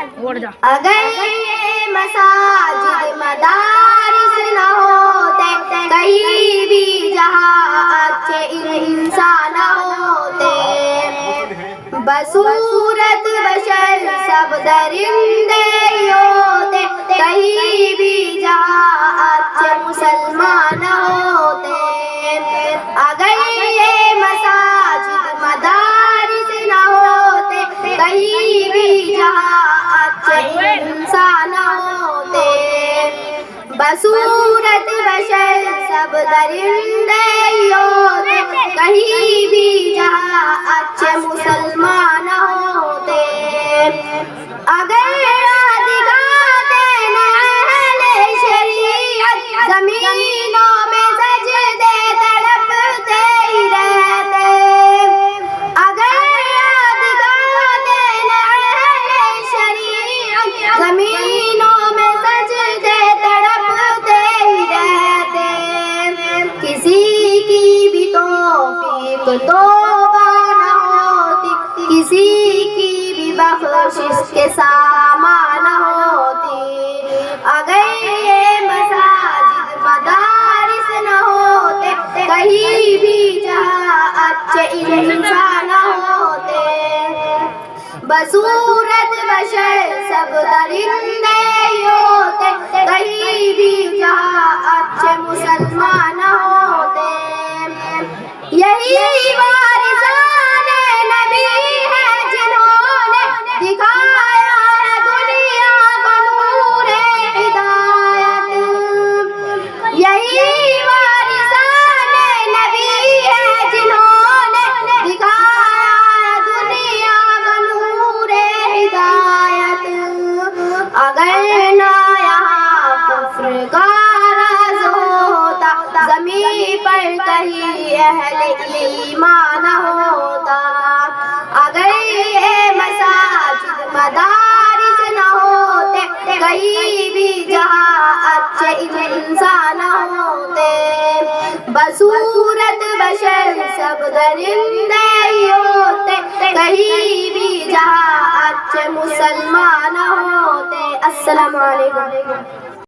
اگر یہ مساجد مدارس نہ ہوتے، کہیں بھی جہاں اچھے انسان نہ ہوتے، بصورت بشر سب درندے ہی ہوتے، کہیں بھی جہاں اچھے مسلمان نہ ہوتے۔ اگر یہ مساجد مدارس نہ ہوتے، کہیں بھی جہاں اچھے انسان نہ ہوتے، بصورت بشر سب درندے ہی ہوتے، کہیں بھی جہاں اچھے مسلمان نہ ہوتے۔ اگر دکھاتے نہ اہل شریعت، زمینوں میں سجدے تڑپتے ہی رہتے۔ اگر دکھاتے نہ اہل شریعت، زمینوں میں سجدے تڑپتے ہی رہتے۔ کسی کی بھی توفیق توبہ نہ ہوتی، کسی کی بھی بخشش کے سامان نہ ہوتی۔ اگر یہ مساجد مدارس نہ ہوتے، کہیں بھی جہاں اچھے انسان نہ ہوتے، بصورت بشر سب درندے ہی ہوتے، کہیں بھی جہاں اچھے مسلمان نہ ہوتے۔ یہی وارثان نبی ہے جنہوں نے دکھایا ہے دنیا کو نور ہدایت۔ یہی وارثان نبی ہے جنہوں نے دکھایا ہے دنیا کو نور ہدایت۔ اگر نہ یہاں کفر کا راز ہوتا، زمین پر کہیں اہل ایمان نہ ہوتا۔ اگر یہ مساجد مدارس نہ ہوتے، کہیں بھی جہاں اچھے انسان نہ ہوتے، بصورت بشر سب درندے ہی ہوتے، کہیں بھی جہاں اچھے مسلمان نہ ہوتے۔ السلام علیکم۔